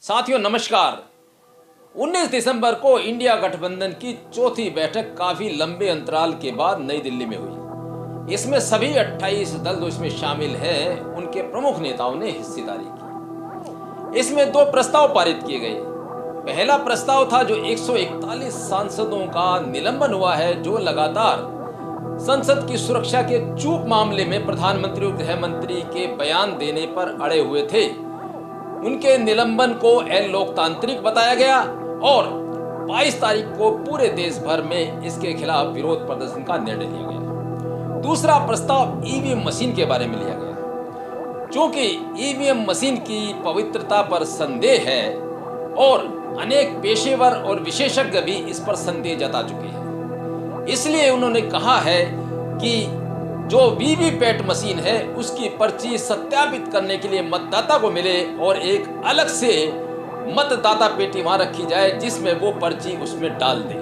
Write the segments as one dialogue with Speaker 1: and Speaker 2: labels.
Speaker 1: साथियों नमस्कार। 19 दिसंबर को इंडिया गठबंधन की चौथी बैठक काफी लंबे अंतराल के बाद नई दिल्ली में हुई। इसमें सभी 28 दल जो इसमें शामिल हैं, उनके प्रमुख नेताओं ने हिस्सेदारी की। इसमें दो प्रस्ताव पारित किए गए। पहला प्रस्ताव था जो 141 सांसदों का निलंबन हुआ है, जो लगातार संसद की सुरक्षा के चूक मामले में प्रधानमंत्री और गृह मंत्री के बयान देने पर अड़े हुए थे। उनके निलंबन को अलोकतांत्रिक बताया गया और 22 तारीख को पूरे देश भर में इसके खिलाफ विरोध प्रदर्शन का निर्णय लिया गया। दूसरा प्रस्ताव ईवीएम मशीन के बारे में लिया गया। चूंकि ईवीएम मशीन की पवित्रता पर संदेह है और अनेक पेशेवर और विशेषज्ञ भी इस पर संदेह जता चुके हैं, इसलिए उन्होंने कहा है कि जो वीवीपैट मशीन है उसकी पर्ची सत्यापित करने के लिए मतदाता को मिले और एक अलग से मतदाता पेटी वहां रखी जाए जिसमें वो पर्ची उसमें डाल दे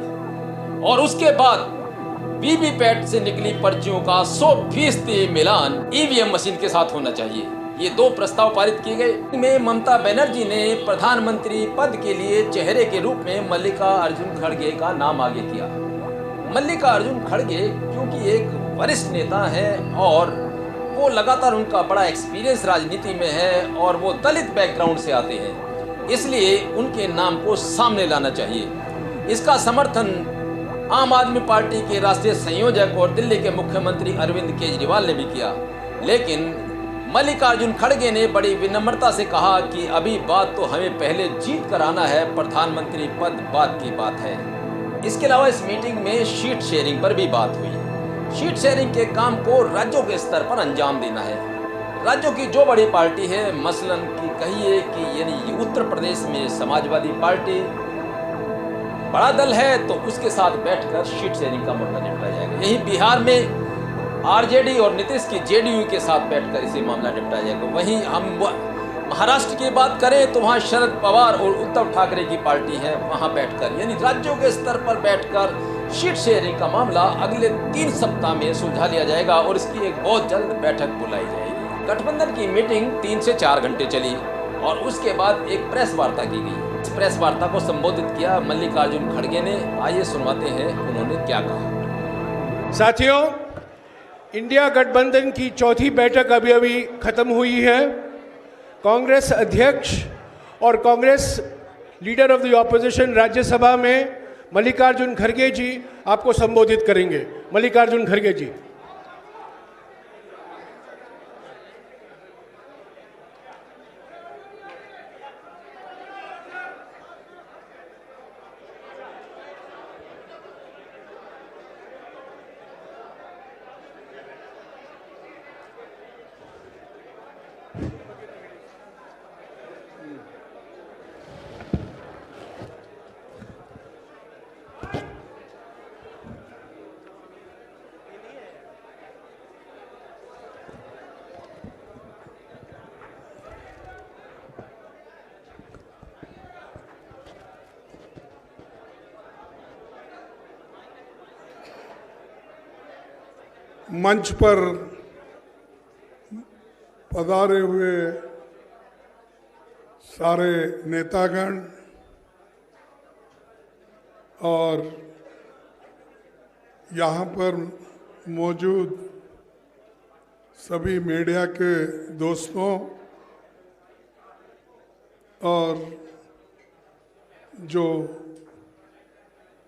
Speaker 1: और उसके बाद वीवीपैट से निकली पर्चियों का 100% मिलान ईवीएम मशीन के साथ होना चाहिए। ये दो प्रस्ताव पारित किए गए। इनमें ममता बनर्जी ने प्रधानमंत्री पद के लिए चेहरे के रूप में मल्लिकार्जुन खड़गे का नाम आगे किया। मल्लिकार्जुन खड़गे क्योंकि एक वरिष्ठ नेता है और वो लगातार उनका बड़ा एक्सपीरियंस राजनीति में है और वो दलित बैकग्राउंड से आते हैं, इसलिए उनके नाम को सामने लाना चाहिए। इसका समर्थन आम आदमी पार्टी के राष्ट्रीय संयोजक और दिल्ली के मुख्यमंत्री अरविंद केजरीवाल ने भी किया, लेकिन मल्लिकार्जुन खड़गे ने बड़ी विनम्रता से कहा कि अभी बात तो हमें पहले जीत कर आना है, प्रधानमंत्री पद बात की बात है। इसके अलावा इस मीटिंग में शीट शेयरिंग पर भी बात हुई। शीट शेयरिंग के काम को राज्यों के स्तर पर अंजाम देना है। राज्यों की जो बड़ी पार्टी है, मसलन की कहिए कि यानी उत्तर प्रदेश में समाजवादी पार्टी बड़ा दल है, तो उसके साथ बैठकर शीट शेयरिंग का मुद्दा निपटा जाएगा। यही बिहार में आरजेडी और नीतीश की जेडीयू के साथ बैठकर इसे मामला निपटा जाएगा। वहीं हम महाराष्ट्र की बात करें तो वहाँ शरद पवार और उद्धव ठाकरे की पार्टी है, वहाँ बैठकर यानी राज्यों के स्तर पर बैठकर शीट शेयरिंग का मामला अगले 3 सप्ताह में सुलझा लिया जाएगा और इसकी एक बहुत जल्द बैठक बुलाई जाएगी। गठबंधन की मीटिंग 3 से 4 घंटे चली और उसके बाद एक प्रेस वार्ता की गई। इस प्रेस वार्ता को संबोधित किया मल्लिकार्जुन खड़गे ने। आइए सुनवाते हैं उन्होंने क्या कहा।
Speaker 2: साथियों, इंडिया गठबंधन की चौथी बैठक अभी खत्म हुई है। कांग्रेस अध्यक्ष और Congress leader of the opposition Rajya Sabha में मल्लिकार्जुन खड़गे जी आपको संबोधित करेंगे। मल्लिकार्जुन खड़गे जी।
Speaker 3: मंच पर पधारे हुए सारे नेतागण और यहाँ पर मौजूद सभी मीडिया के दोस्तों और जो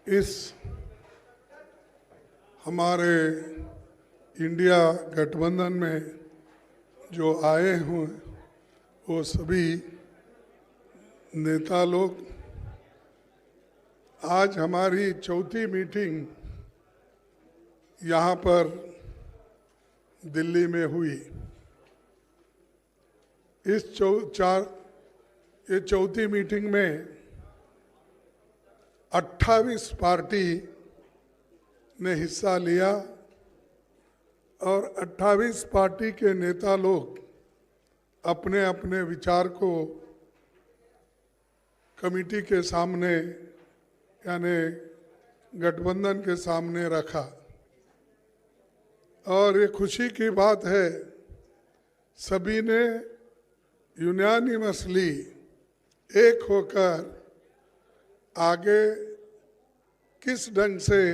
Speaker 3: इस हमारे इंडिया गठबंधन में जो आए हुए वो सभी नेता लोग, आज हमारी चौथी मीटिंग यहाँ पर दिल्ली में हुई। इस चौथी मीटिंग में 28 पार्टी ने हिस्सा लिया और 28 पार्टी के नेता लोग अपने अपने विचार को कमेटी के सामने यानी गठबंधन के सामने रखा। और ये खुशी की बात है, सभी ने यूनानिमसली एक होकर आगे किस ढंग से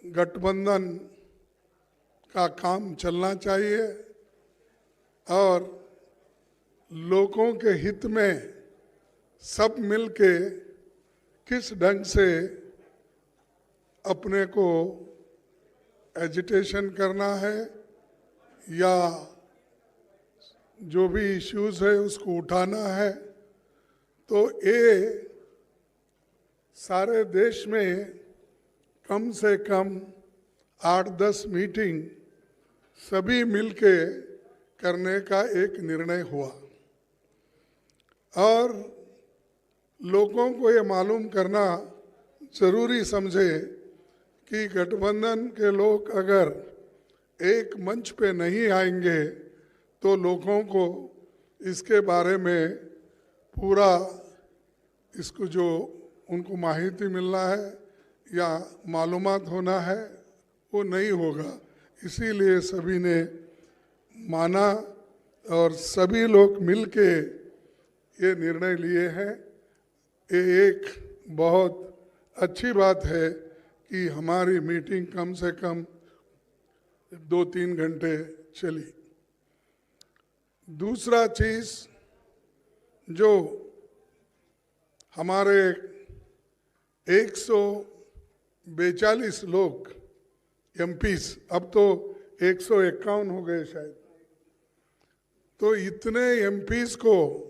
Speaker 3: गठबंधन का काम चलना चाहिए और लोगों के हित में सब मिलके किस ढंग से अपने को एजिटेशन करना है या जो भी इश्यूज है उसको उठाना है। तो ये सारे देश में कम से कम 8-10 मीटिंग सभी मिलके करने का एक निर्णय हुआ और लोगों को ये मालूम करना जरूरी समझे कि गठबंधन के लोग अगर एक मंच पे नहीं आएंगे तो लोगों को इसके बारे में पूरा इसको जो उनको माहिती मिलना है या मालूमात होना है वो नहीं होगा। इसीलिए सभी ने माना और सभी लोग मिलके ये निर्णय लिए हैं। ये एक बहुत अच्छी बात है कि हमारी मीटिंग कम से कम 2-3 घंटे चली। दूसरा चीज जो हमारे 142 लोग एमपीस, अब तो 151 हो गए शायद, तो इतने एमपीस को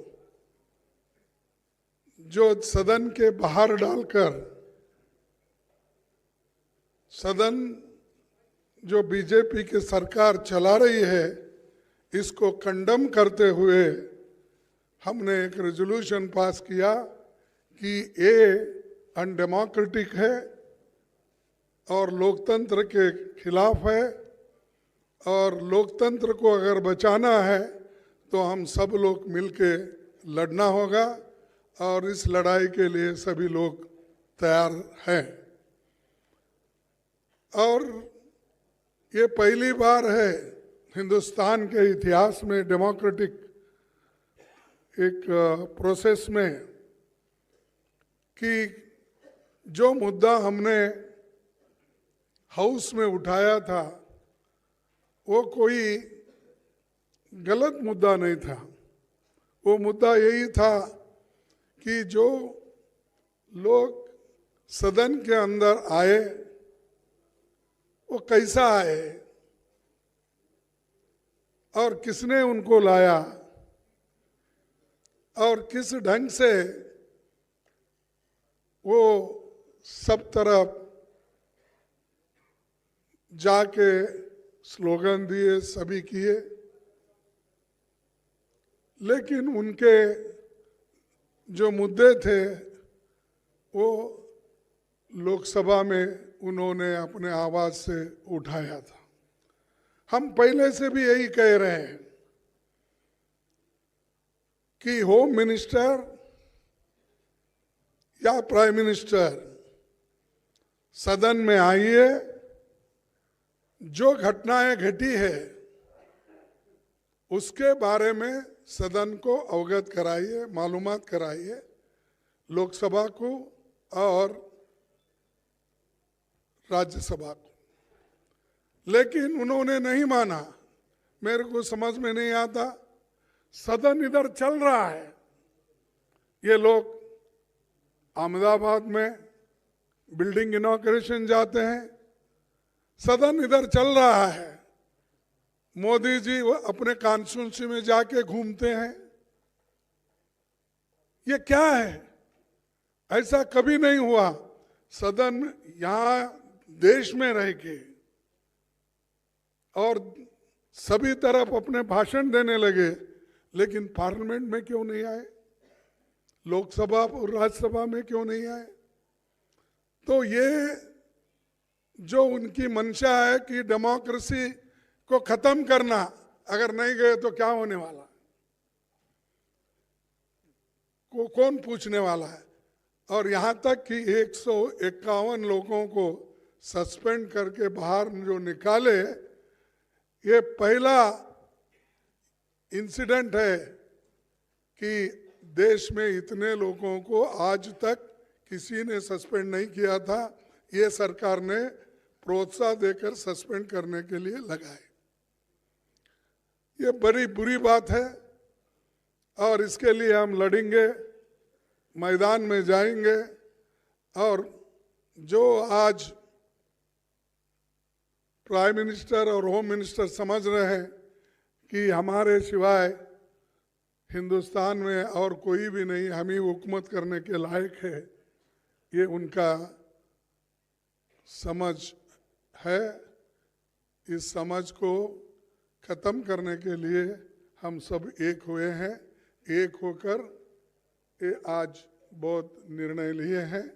Speaker 3: जो सदन के बाहर डालकर सदन जो बीजेपी की सरकार चला रही है इसको कंडम करते हुए हमने एक रेजोल्यूशन पास किया कि ये अनडेमोक्रेटिक है और लोकतंत्र के खिलाफ है और लोकतंत्र को अगर बचाना है तो हम सब लोग मिलके लड़ना होगा और इस लड़ाई के लिए सभी लोग तैयार हैं। और ये पहली बार है हिंदुस्तान के इतिहास में डेमोक्रेटिक एक प्रोसेस में कि जो मुद्दा हमने हाउस में उठाया था वो कोई गलत मुद्दा नहीं था। वो मुद्दा यही था कि जो लोग सदन के अंदर आए वो कैसा आए और किसने उनको लाया और किस ढंग से वो सब तरफ जाके स्लोगन दिए, सभी किए, लेकिन उनके जो मुद्दे थे वो लोकसभा में उन्होंने अपने आवाज से उठाया था। हम पहले से भी यही कह रहे हैं कि होम मिनिस्टर या प्राइम मिनिस्टर सदन में आइए, जो घटनाएं घटी है उसके बारे में सदन को अवगत कराइए, मालूमात कराइए लोकसभा को और राज्यसभा को। लेकिन उन्होंने नहीं माना। मेरे को समझ में नहीं आता, सदन इधर चल रहा है, ये लोग अहमदाबाद में बिल्डिंग इनॉग्रेशन जाते हैं, सदन इधर चल रहा है, मोदी जी अपने कॉन्स्टिट्यूंसी में जाके घूमते हैं। ये क्या है? ऐसा कभी नहीं हुआ। सदन यहाँ देश में रह के और सभी तरफ अपने भाषण देने लगे, लेकिन पार्लियामेंट में क्यों नहीं आए? लोकसभा और राज्यसभा में क्यों नहीं आए? तो ये जो उनकी मंशा है कि डेमोक्रेसी को खत्म करना, अगर नहीं गए तो क्या होने वाला को कौन पूछने वाला है? और यहां तक कि 151 लोगों को सस्पेंड करके बाहर जो निकाले, ये पहला इंसिडेंट है कि देश में इतने लोगों को आज तक किसी ने सस्पेंड नहीं किया था, ये सरकार ने प्रोत्साहन देकर सस्पेंड करने के लिए लगाए। ये बड़ी बुरी बात है और इसके लिए हम लड़ेंगे, मैदान में जाएंगे। और जो आज प्राइम मिनिस्टर और होम मिनिस्टर समझ रहे हैं कि हमारे सिवाय हिंदुस्तान में और कोई भी नहीं, हम ही हुकूमत करने के लायक है, ये उनका समझ है। इस समझ को ख़त्म करने के लिए हम सब एक हुए हैं। एक होकर ये आज बहुत निर्णय लिए हैं।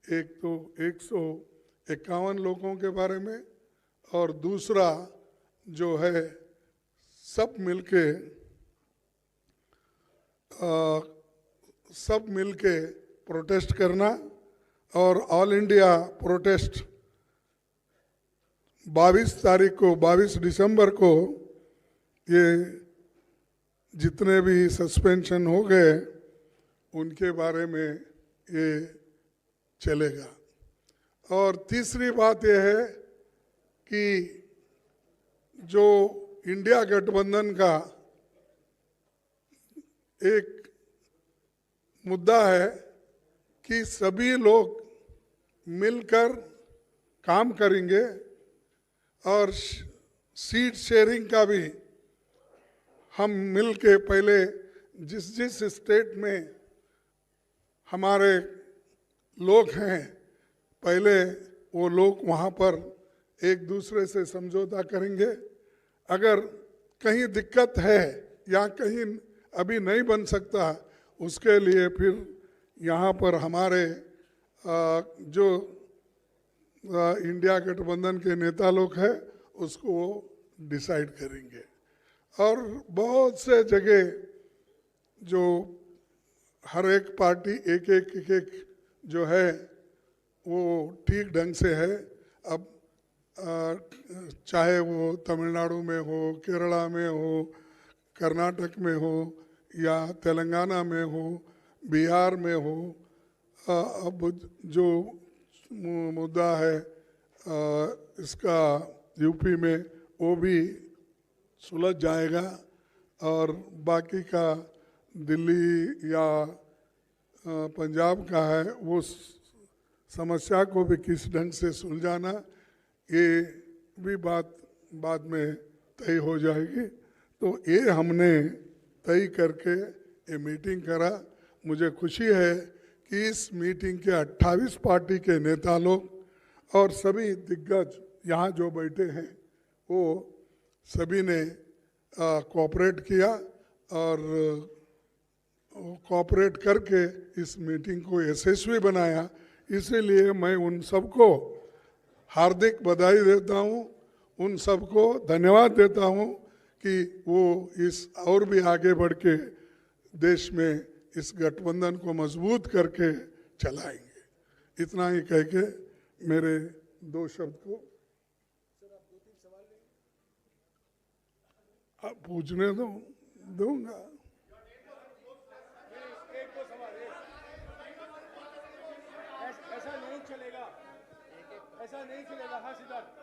Speaker 3: एक तो 151 लोगों के बारे में, और दूसरा जो है सब मिलके प्रोटेस्ट करना। और ऑल इंडिया प्रोटेस्ट 22 दिसंबर को ये जितने भी सस्पेंशन हो गए उनके बारे में ये चलेगा। और तीसरी बात यह है कि जो इंडिया गठबंधन का एक मुद्दा है कि सभी लोग मिलकर काम करेंगे और सीट शेयरिंग का भी हम मिल के पहले जिस स्टेट में हमारे लोग हैं, पहले वो लोग वहाँ पर एक दूसरे से समझौता करेंगे। अगर कहीं दिक्कत है या कहीं अभी नहीं बन सकता, उसके लिए फिर यहाँ पर हमारे जो इंडिया गठबंधन के नेता लोग हैं उसको डिसाइड करेंगे। और बहुत से जगह जो हर एक पार्टी एक जो है वो ठीक ढंग से है। अब चाहे वो तमिलनाडु में हो, केरला में हो, कर्नाटक में हो या तेलंगाना में हो, बिहार में हो, अब जो मुद्दा है इसका यूपी में, वो भी सुलझ जाएगा। और बाकी का दिल्ली या पंजाब का है, वो समस्या को भी किस ढंग से सुलझाना, ये भी बात बाद में तय हो जाएगी। तो ये हमने तय करके ये मीटिंग करा। मुझे खुशी है कि इस मीटिंग के 28 पार्टी के नेता लोग और सभी दिग्गज यहाँ जो बैठे हैं वो सभी ने कोऑपरेट किया और कोऑपरेट करके इस मीटिंग को यशस्वी बनाया। इसीलिए मैं उन सबको हार्दिक बधाई देता हूँ, उन सबको धन्यवाद देता हूँ कि वो इस और भी आगे बढ़ के देश में इस गठबंधन को मजबूत करके चलाएंगे। इतना ही कह के मेरे 2 शब्द को आप पूछने दूंगा।
Speaker 2: ऐसा नहीं चलेगा, ऐसा नहीं चलेगा। हाँ सिद्धार्थ,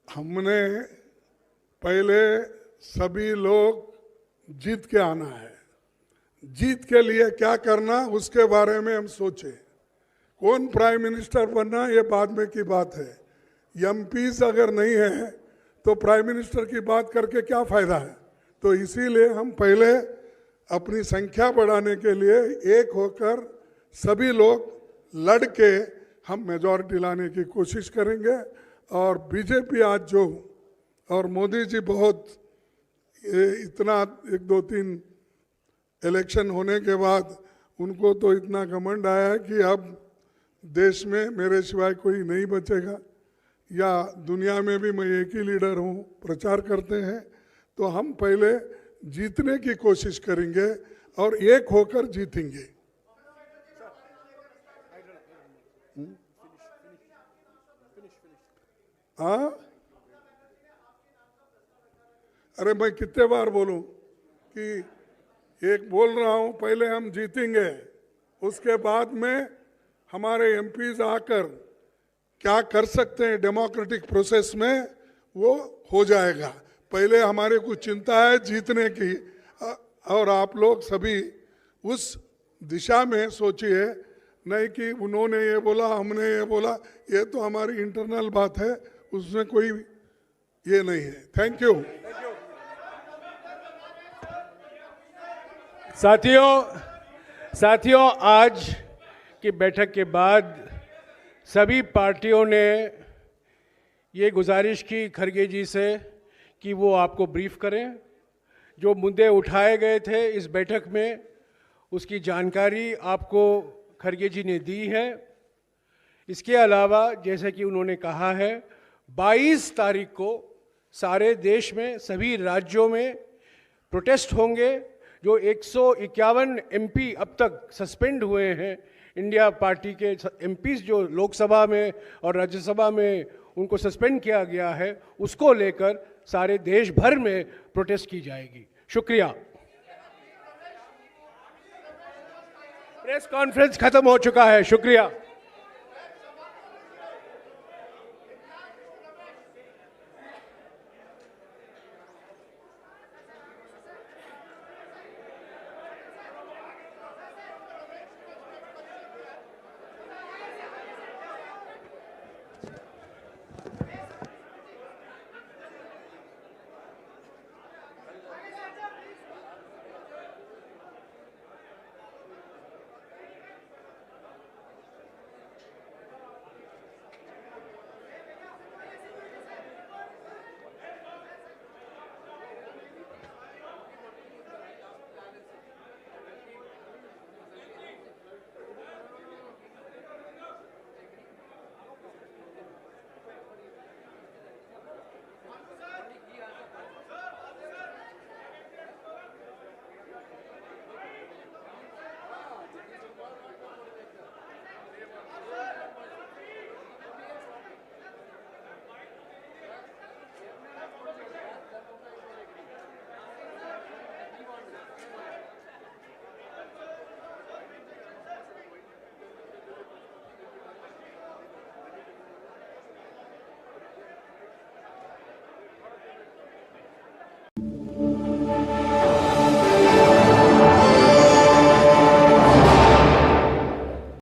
Speaker 3: हमने पहले सभी लोग जीत के आना है। जीत के लिए क्या करना उसके बारे में हम सोचे। कौन प्राइम मिनिस्टर बनना ये बाद में की बात है। एमपीज अगर नहीं है तो प्राइम मिनिस्टर की बात करके क्या फायदा है। तो इसीलिए हम पहले अपनी संख्या बढ़ाने के लिए एक होकर सभी लोग लड़ के हम मेजॉरिटी लाने की कोशिश करेंगे। और बीजेपी आज जो और मोदी जी बहुत इतना 1-2-3 इलेक्शन होने के बाद उनको तो इतना घमंड आया है कि अब देश में मेरे सिवाय कोई नहीं बचेगा, या दुनिया में भी मैं एक ही लीडर हूँ, प्रचार करते हैं। तो हम पहले जीतने की कोशिश करेंगे और एक होकर जीतेंगे। हाँ, अरे मैं कितने बार बोलूं कि एक बोल रहा हूं, पहले हम जीतेंगे, उसके बाद में हमारे एमपीज आकर क्या कर सकते हैं डेमोक्रेटिक प्रोसेस में वो हो जाएगा। पहले हमारे को चिंता है जीतने की, और आप लोग सभी उस दिशा में सोचिए, नहीं कि उन्होंने ये बोला हमने ये बोला, ये तो हमारी इंटरनल बात है, उसमें कोई ये नहीं है। Thank you.
Speaker 2: साथियों आज की बैठक के बाद सभी पार्टियों ने ये गुजारिश की खरगे जी से कि वो आपको ब्रीफ करें। जो मुद्दे उठाए गए थे इस बैठक में उसकी जानकारी आपको खरगे जी ने दी है। इसके अलावा जैसे कि उन्होंने कहा है 22 तारीख को सारे देश में सभी राज्यों में प्रोटेस्ट होंगे। जो 151 एमपी अब तक सस्पेंड हुए हैं, इंडिया पार्टी के एमपीज जो लोकसभा में और राज्यसभा में उनको सस्पेंड किया गया है, उसको लेकर सारे देश भर में प्रोटेस्ट की जाएगी। शुक्रिया। प्रेस कॉन्फ्रेंस खत्म हो चुका है। शुक्रिया।